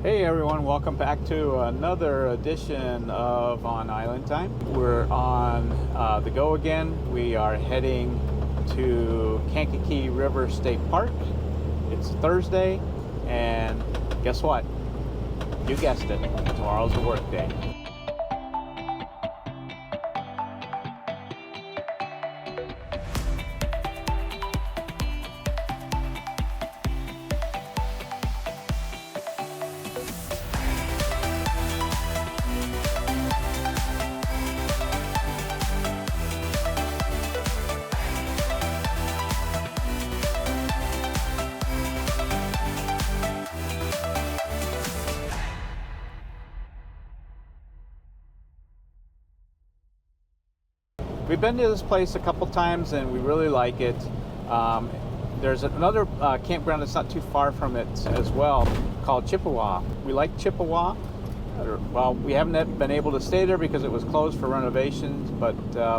Hey everyone, welcome back to another edition of On Island Time. We're on the go again. We are heading to Kankakee River State Park. It's Thursday, and guess what? You guessed it, tomorrow's a work day. We've been to this place a couple times and we really like it. There's another campground that's not too far from it as well called Chippewa. We like Chippewa. Well, we haven't been able to stay there because it was closed for renovations, but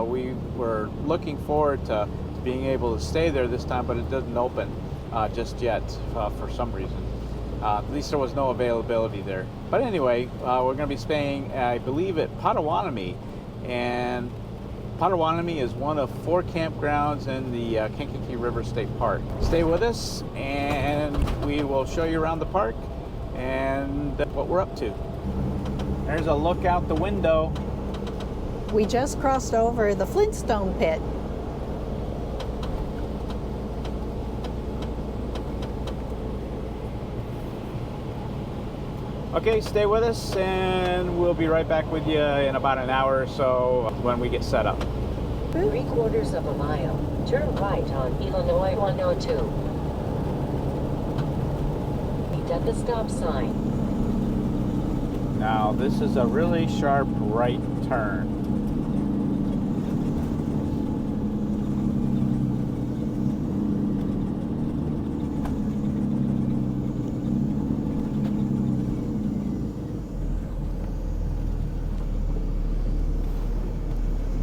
we were looking forward to being able to stay there this time, but it doesn't open just yet for some reason. At least there was no availability there. But anyway, we're going to be staying, I believe, at Potawatomi, and Potawatomi is one of 4 campgrounds in the Kankakee River State Park. Stay with us and we will show you around the park and what we're up to. There's a look out the window. We just crossed over the Flintstone pit. Okay, stay with us and we'll be right back with you in about an hour or so when we get set up. 3/4 of a mile. Turn right on Illinois 102. Meet at the stop sign. Now this is a really sharp right turn.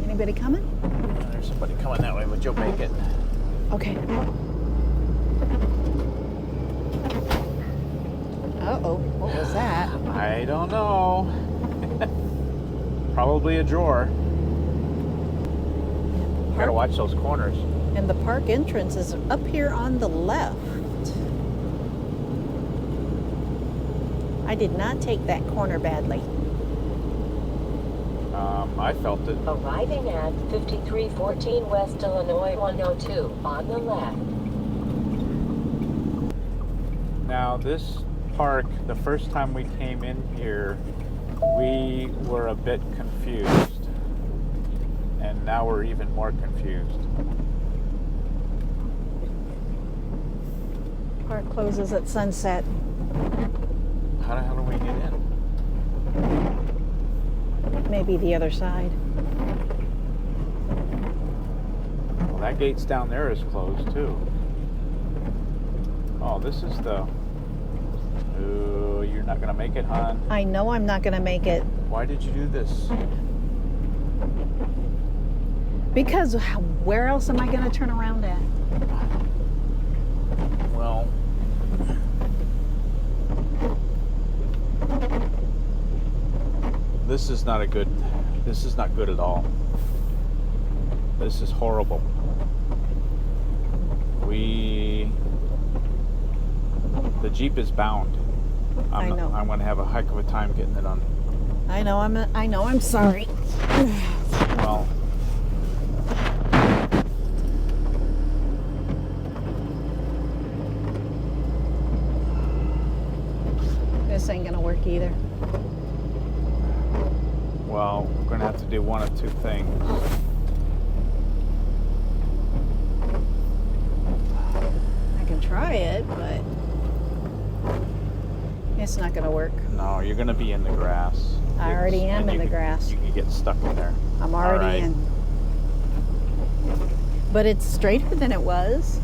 Anybody coming? There's somebody coming that way, but you'll make it. Okay. Uh-oh, what was that? I don't know. Probably a drawer. Gotta watch those corners. And the park entrance is up here on the left. I did not take that corner badly. I felt it. Arriving at 5314 West Illinois 102 on the left. Now this park, the first time we came in here, we were a bit confused. And now we're even more confused. Park closes at sunset. How the hell do we get in? Maybe the other side. Well, that gate's down there is closed too. Oh, this is the... Ooh, you're not gonna make it, hon. I know I'm not gonna make it. Why did you do this? Because where else am I gonna turn around at? Well... This is not good at all. This is horrible. The Jeep is bound. I know. I'm gonna have a heck of a time getting it on. I know I'm sorry. Well. This ain't gonna work either. Well, we're going to have to do one of two things. I can try it, but it's not going to work. No, you're going to be in the grass. I already am in the grass. You can get stuck in there. I'm already in. But it's straighter than it was.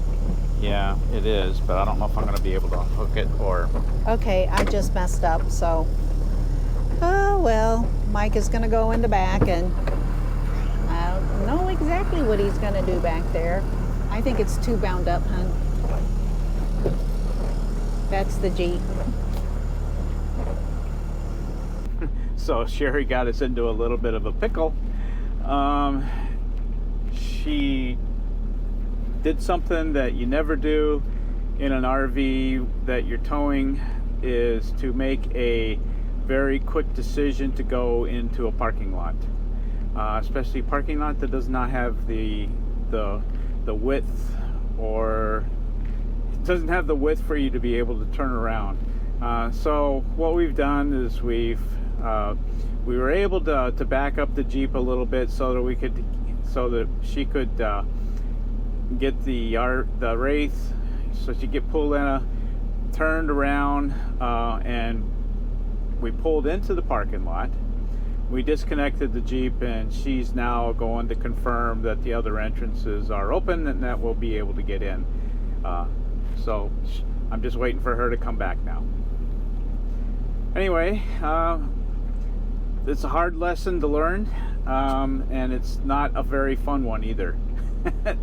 Yeah, it is, but I don't know if I'm going to be able to hook it or... Okay, I just messed up, so... Oh, well, Mike is going to go in the back, and I don't know exactly what he's going to do back there. I think it's too bound up, hon. That's the Jeep. So Sheri got us into a little bit of a pickle. She did something that you never do in an RV that you're towing, is to make a very quick decision to go into a parking lot, especially a parking lot that does not have the width, or it doesn't have the width for you to be able to turn around. So what we've done is we were able to back up the Jeep a little bit so that she could get the Wraith, so she get pulled in, turned around, and we pulled into the parking lot. We disconnected the Jeep, and she's now going to confirm that the other entrances are open and that we'll be able to get in. So I'm just waiting for her to come back now. Anyway, it's a hard lesson to learn, and it's not a very fun one either.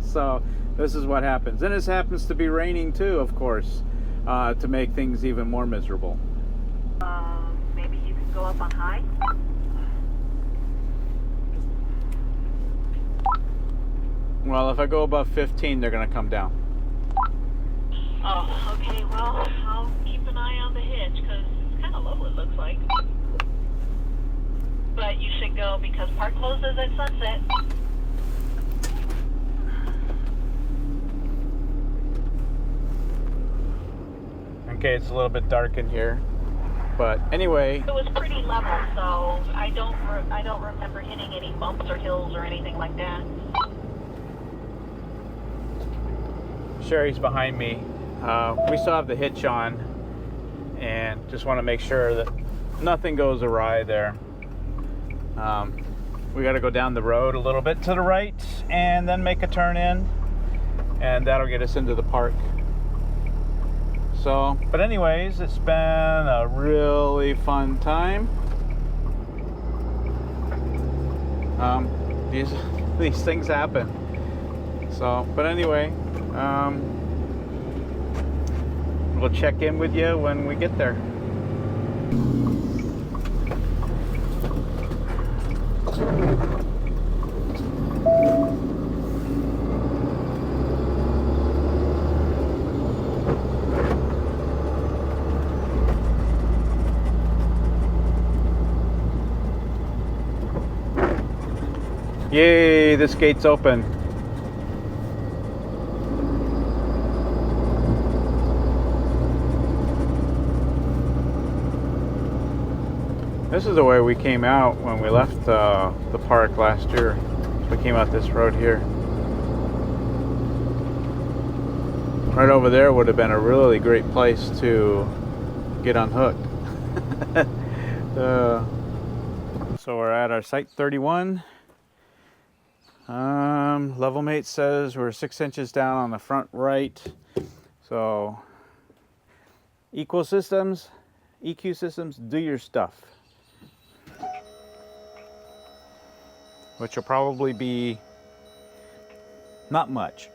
So this is what happens. And this happens to be raining too, of course, to make things even more miserable. Maybe you can go up on high? Well, if I go above 15, they're going to come down. Oh, okay, well, I'll keep an eye on the hitch, because it's kind of low, it looks like. But you should go, because park closes at sunset. Okay, it's a little bit dark in here, but anyway. It was pretty level, so I don't remember hitting any bumps or hills or anything like that. Sheri's behind me. We still have the hitch on, and just want to make sure that nothing goes awry there. We got to go down the road a little bit to the right and then make a turn in, and that'll get us into the park. So, but anyways, it's been a really fun time. These things happen. So, but anyway, we'll check in with you when we get there. Yay, this gate's open. This is the way we came out when we left the park last year. We came out this road here. Right over there would have been a really great place to get unhooked. So we're at our site 31. Level mate says we're 6 inches down on the front right. So EQ systems, do your stuff. Which will probably be not much.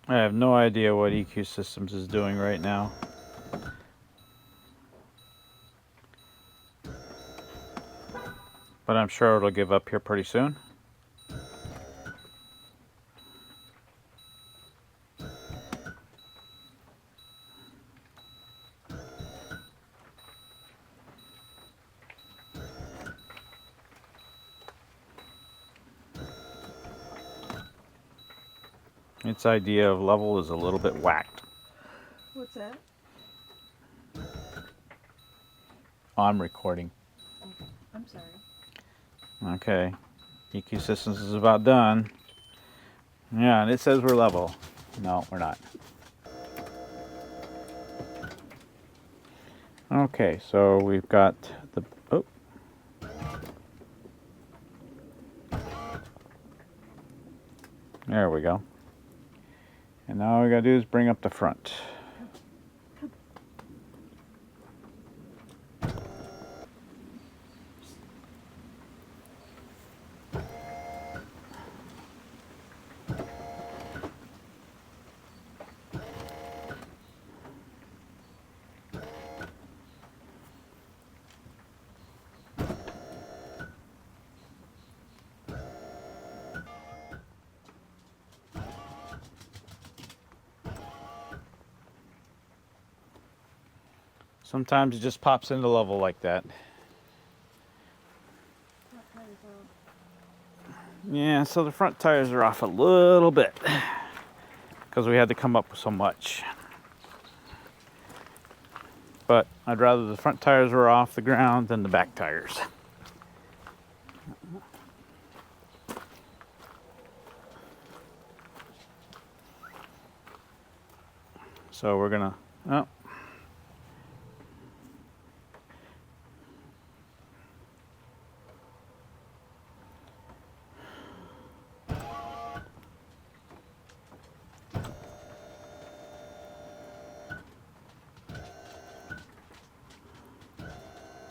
I have no idea what EQ Systems is doing right now. But I'm sure it'll give up here pretty soon. Its idea of level is a little bit whacked. What's that? I'm recording. I'm sorry. Okay. EQ Systems is about done. Yeah, and it says we're level. No, we're not. Okay, so we've got the... Oh. There we go. And now all we gotta do is bring up the front. Sometimes it just pops into level like that. Yeah, so the front tires are off a little bit because we had to come up with so much. But I'd rather the front tires were off the ground than the back tires. So we're gonna, oh.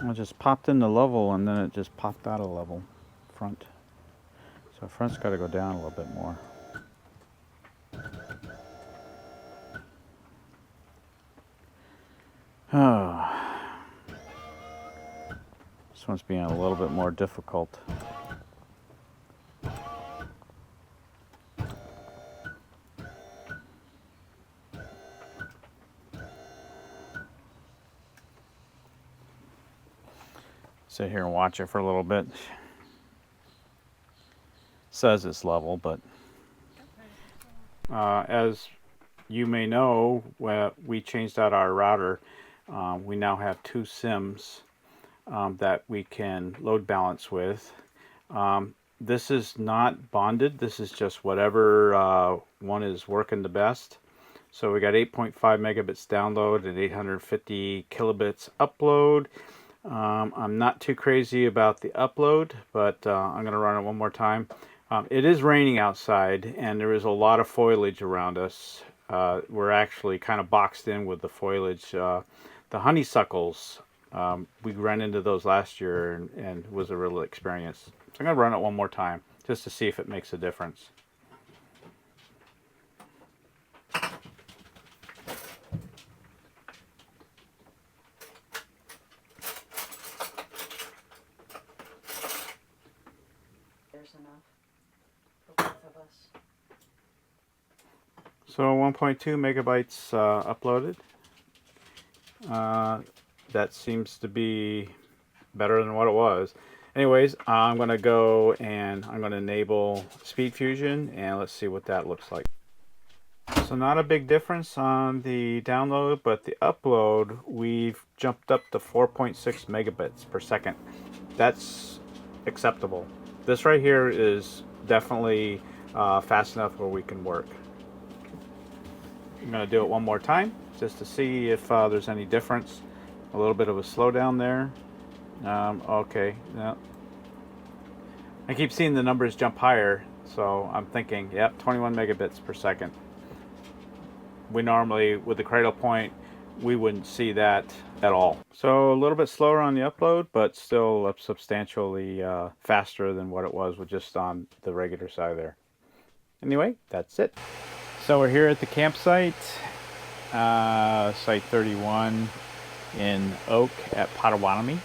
It just popped in the level and then it just popped out of level front. So front's got to go down a little bit more. Oh. This one's being a little bit more difficult. Sit here and watch it for a little bit. Says it's level, but as you may know, we changed out our router. We now have 2 SIMs that we can load balance with. This is not bonded. This is just whatever one is working the best. So we got 8.5 megabits download and 850 kilobits upload. I'm not too crazy about the upload, but I'm going to run it one more time. It is raining outside and there is a lot of foliage around us. We're actually kind of boxed in with the foliage. The honeysuckles, we ran into those last year and it was a real experience. So I'm going to run it one more time just to see if it makes a difference. So 1.2 megabytes uploaded. That seems to be better than what it was. Anyways, I'm going to go and I'm going to enable SpeedFusion and let's see what that looks like. So not a big difference on the download, but the upload, we've jumped up to 4.6 megabits per second. That's acceptable. This right here is definitely fast enough where we can work. I'm going to do it one more time just to see if there's any difference. A little bit of a slowdown there. Okay, no. I keep seeing the numbers jump higher, so I'm thinking, yep, 21 megabits per second. We normally, with the cradle point, we wouldn't see that at all. So a little bit slower on the upload, but still substantially faster than what it was with just on the regular side there. Anyway, that's it. So we're here at the campsite, site 31 in Oak at Potawatomi.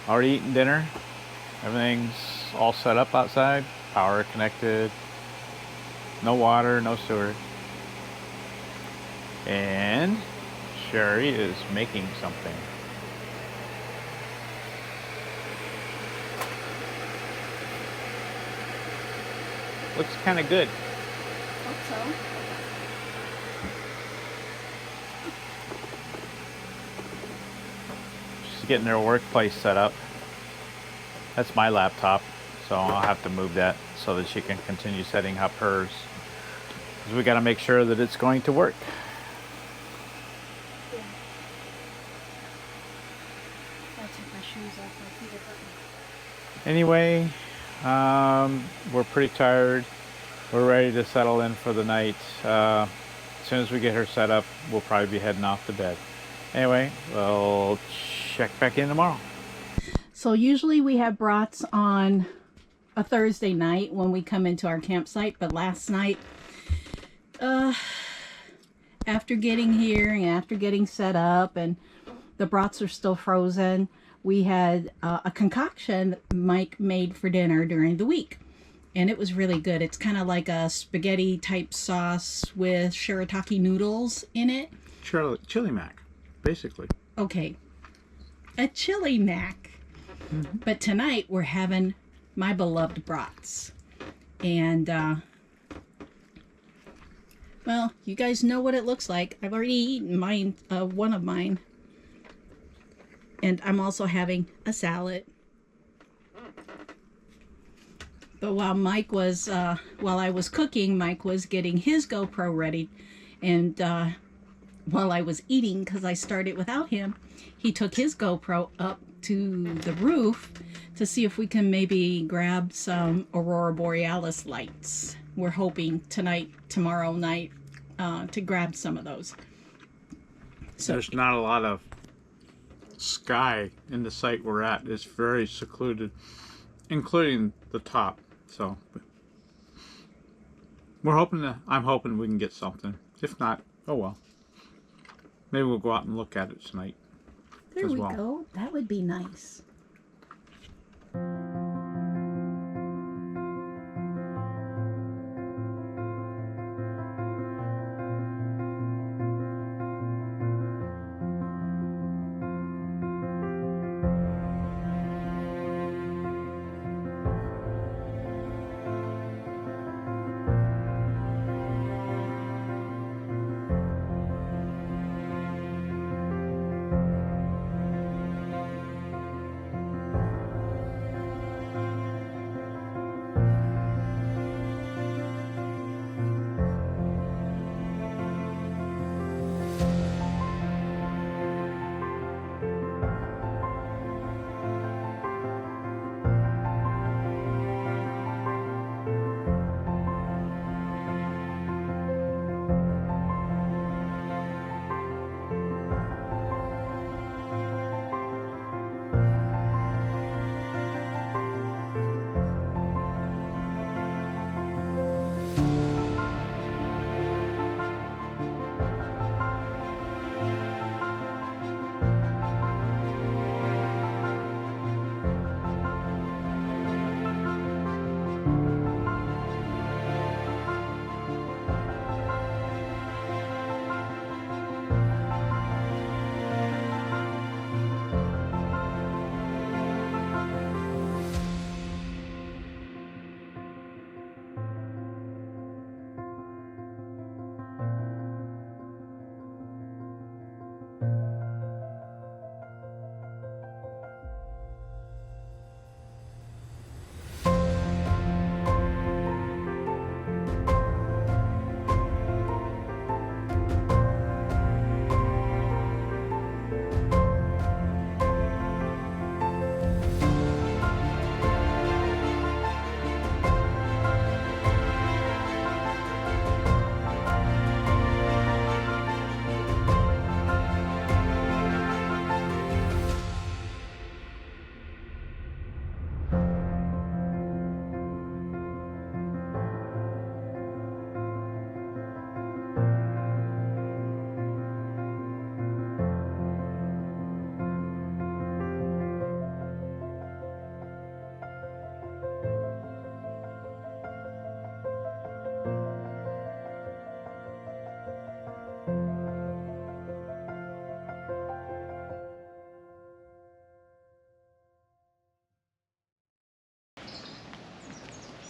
Already eaten dinner. Everything's all set up outside. Power connected. No water, no sewer. And Sheri is making something. Looks kind of good. Hope so. She's getting her workplace set up. That's my laptop, so I'll have to move that so that she can continue setting up hers. Because we got to make sure that it's going to work. Yeah. I took my shoes off, my feet are hurting. Anyway, We're pretty tired. We're ready to settle in for the night. As soon as we get her set up, we'll probably be heading off to bed. Anyway, we'll check back in tomorrow. So usually we have brats on a Thursday night when we come into our campsite, but last night, after getting here and after getting set up and the brats are still frozen, we had a concoction that Mike made for dinner during the week. And it was really good. It's kind of like a spaghetti type sauce with shirataki noodles in it. Chili mac, basically. Okay, a chili mac. Mm-hmm. But tonight we're having my beloved brats. And, well, you guys know what it looks like. I've already eaten mine, one of mine. And I'm also having a salad. But while Mike was, while I was cooking, Mike was getting his GoPro ready. And while I was eating, because I started without him, he took his GoPro up to the roof to see if we can maybe grab some Aurora Borealis lights. We're hoping tonight, tomorrow night, to grab some of those. So there's not a lot of sky in the site we're at. It's very secluded, including the top. So I'm hoping we can get something. If not, oh well. Maybe we'll go out and look at it tonight. There we go. That would be nice.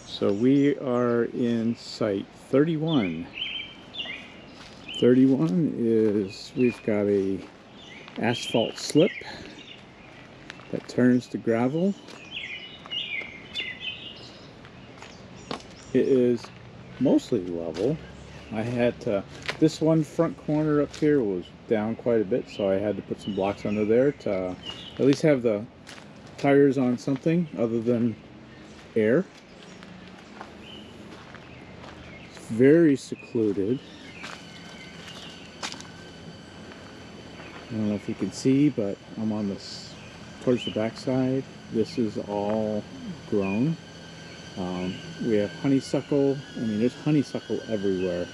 So we are in site 31. 31 is, we've got a asphalt slip that turns to gravel. It is mostly level. I had to, this one front corner up here was down quite a bit, so I had to put some blocks under there to at least have the tires on something other than air. It's very secluded. I don't know if you can see, but I'm on this towards the back side. This is all grown. We have honeysuckle. I mean, there's honeysuckle everywhere,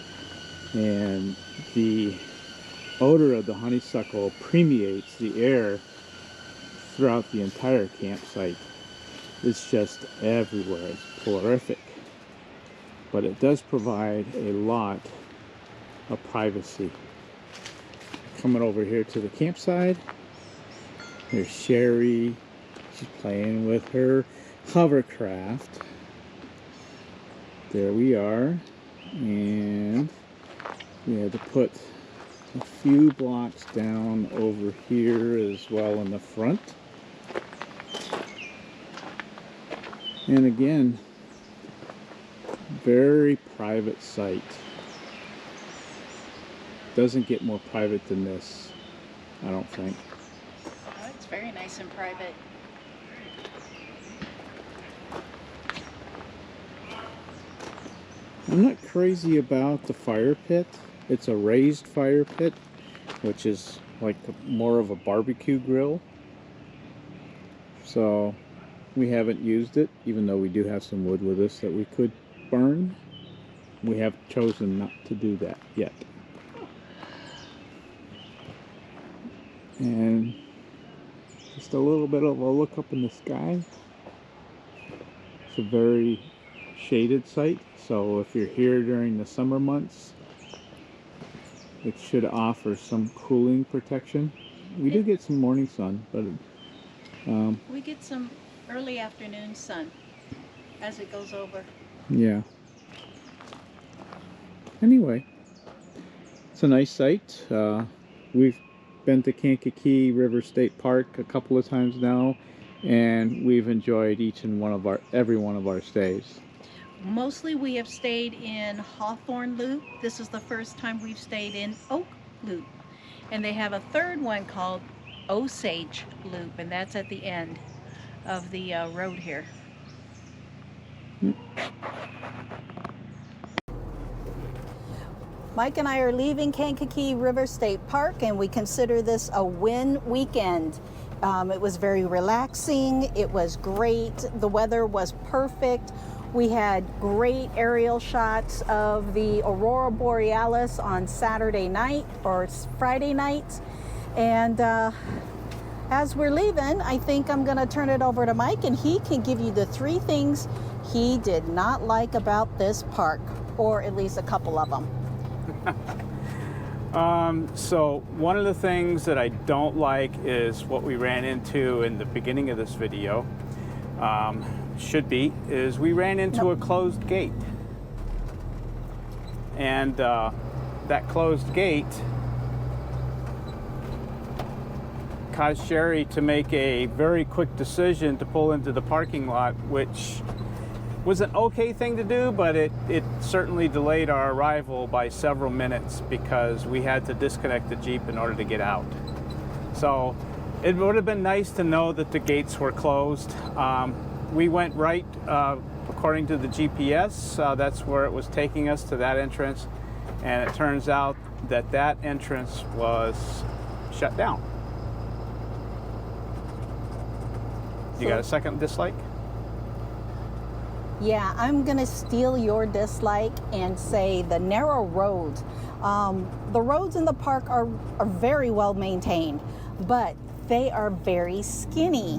and the odor of the honeysuckle permeates the air throughout the entire campsite. It's just everywhere. It's horrific, but it does provide a lot of privacy. Coming over here to the campsite, there's Sheri. She's playing with her hovercraft. There we are, and we had to put a few blocks down over here as well in the front. And again, very private site. Doesn't get more private than this, I don't think. Oh, it's very nice and private. I'm not crazy about the fire pit. It's a raised fire pit, which is like more of a barbecue grill. So we haven't used it, even though we do have some wood with us that we could burn. We have chosen not to do that yet. And just a little bit of a look up in the sky. It's a very shaded site, so if you're here during the summer months, it should offer some cooling protection. We do get some morning sun, but We get some early afternoon sun as it goes over. yeah. Anyway, it's a nice site. We've been to Kankakee River State Park a couple of times now, and we've enjoyed every one of our stays. Mostly we have stayed in Hawthorne Loop. This is the first time we've stayed in Oak Loop. And they have a third one called Osage Loop, and that's at the end of the road here. Mike and I are leaving Kankakee River State Park, and we consider this a win weekend. It was very relaxing. It was great. The weather was perfect. We had great aerial shots of the Aurora Borealis on Saturday night or Friday night. And as we're leaving, I think I'm going to turn it over to Mike, and he can give you the 3 things he did not like about this park, or at least a couple of them. So one of the things that I don't like is what we ran into in the beginning of this video. Is we ran into a closed gate, and that closed gate caused Sheri to make a very quick decision to pull into the parking lot, which was an okay thing to do, but it certainly delayed our arrival by several minutes because we had to disconnect the Jeep in order to get out. So it would have been nice to know that the gates were closed. We went right, according to the GPS, that's where it was taking us, to that entrance, and it turns out that that entrance was shut down. You got a second dislike? Yeah, I'm gonna steal your dislike and say the narrow roads. The roads in the park are very well maintained, but they are very skinny.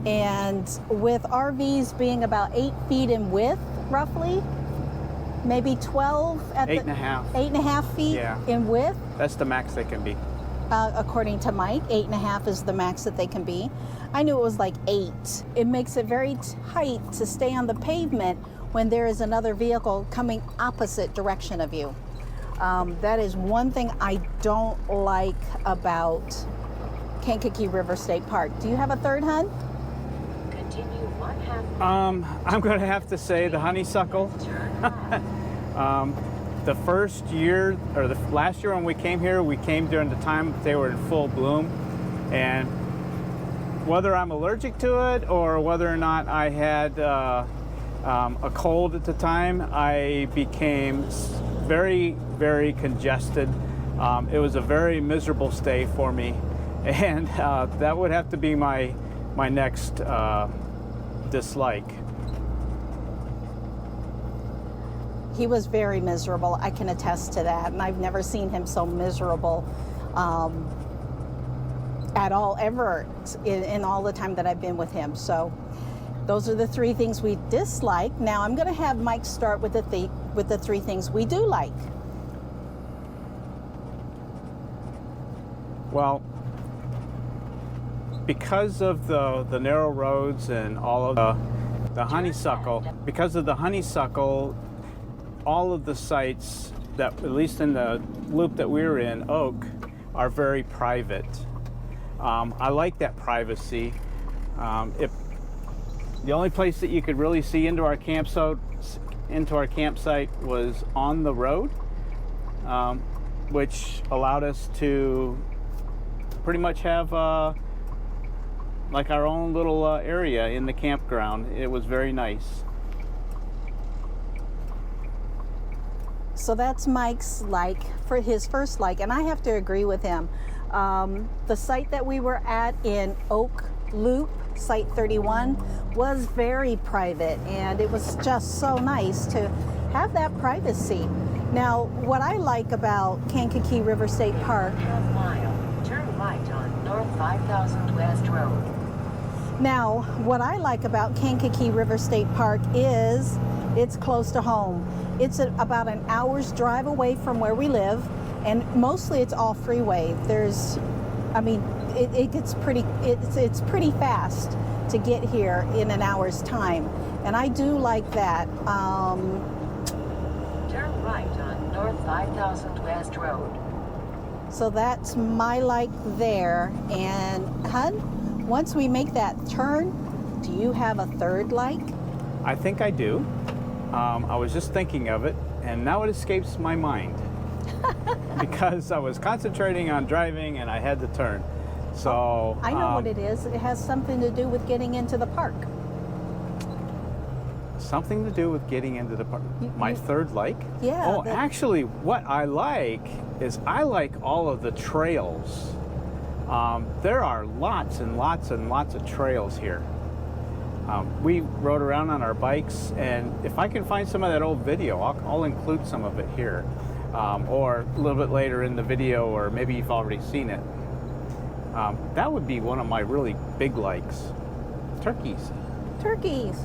And with RVs being about 8 feet in width, roughly, maybe 12 at 8.5. 8.5 feet in width. That's the max they can be. According to Mike, 8.5 is the max that they can be. I knew it was like 8. It makes it very tight to stay on the pavement when there is another vehicle coming opposite direction of you. That is one thing I don't like about Kankakee River State Park. Do you have a third, hun? Continue 1/2 I'm going to have to say the honeysuckle. The first year, or the last year when we came here, we came during the time they were in full bloom, and whether I'm allergic to it or whether or not I had a cold at the time. I became very, very congested. It was a very miserable stay for me, and that would have to be my next dislike. He was very miserable. I can attest to that, and I've never seen him so miserable at all, ever, in all the time that I've been with him. So those are the 3 things we dislike. Now I'm going to have Mike start with the 3 things we do like. Well, because of the narrow roads and all of the honeysuckle, all of the sites that, at least in the loop that we're in, Oak, are very private. I like that privacy. The only place that you could really see into our campsite was on the road, which allowed us to pretty much have like our own little area in the campground. It was very nice. So that's Mike's like, for his first like, and I have to agree with him. The site that we were at in Oak Loop, Site 31, was very private, and it was just so nice to have that privacy. Now, what I like about Kankakee River State Park, Half mile, turn right on North 5000 West Road. Now, what I like about Kankakee River State Park is it's close to home. It's about an hour's drive away from where we live, and mostly it's all freeway. It gets it's pretty fast to get here in an hour's time, and I do like that. Turn right on North 5000 West Road. So that's my like there. And hun, once we make that turn, do you have a third like? I think I do. I was just thinking of it, and now it escapes my mind because I was concentrating on driving and I had to turn. So I know what it is. It has something to do with getting into the park. Something to do with getting into the park. My third like? Yeah. Oh, actually, what I like is I like all of the trails. There are lots and lots and lots of trails here. We rode around on our bikes, and if I can find some of that old video, I'll include some of it here, or a little bit later in the video, or maybe you've already seen it. That would be one of my really big likes. Turkeys. Turkeys.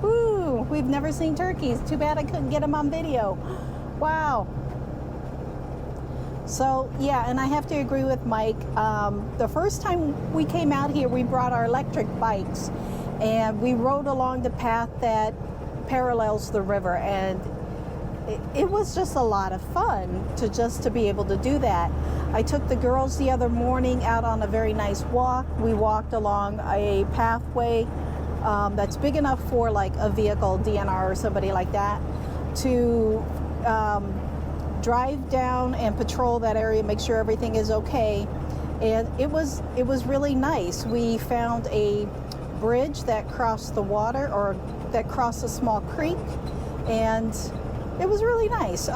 Ooh, we've never seen turkeys. Too bad I couldn't get them on video. Wow. So, yeah, and I have to agree with Mike. The first time we came out here, we brought our electric bikes, and we rode along the path that parallels the river, and it was just a lot of fun to be able to do that. I took the girls the other morning out on a very nice walk. We walked along a pathway that's big enough for like a vehicle, DNR or somebody like that, to drive down and patrol that area, make sure everything is okay. And it was really nice. We found a bridge that crossed the water, or that crossed a small creek, and it was really nice.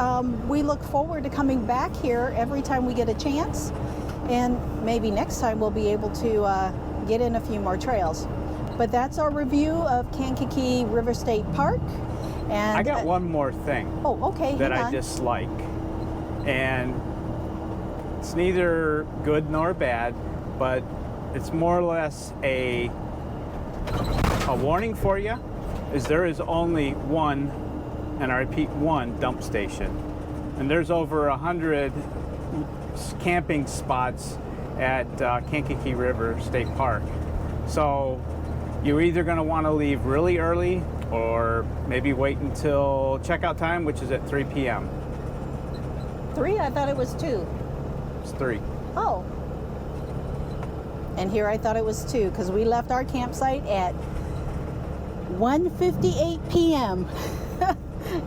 We look forward to coming back here every time we get a chance, and maybe next time we'll be able to get in a few more trails. But that's our review of Kankakee River State Park. And I got one more thing. Oh, okay. That hang I on. dislike, and it's neither good nor bad, but it's more or less a warning for you. Is there is only one, and I repeat, one dump station, and there's over 100 camping spots at Kankakee River State Park. So you're either going to want to leave really early, or maybe wait until checkout time, which is at 3 p.m. 3? I thought it was 2. It's 3. Oh. And here I thought it was 2, because we left our campsite at 1:58 p.m.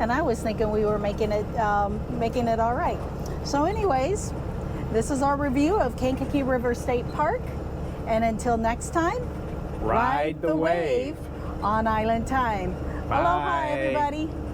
And I was thinking we were making it all right. So anyways, this is our review of Kankakee River State Park. And until next time, Ride the wave on Island Time. Aloha, Bye. everybody.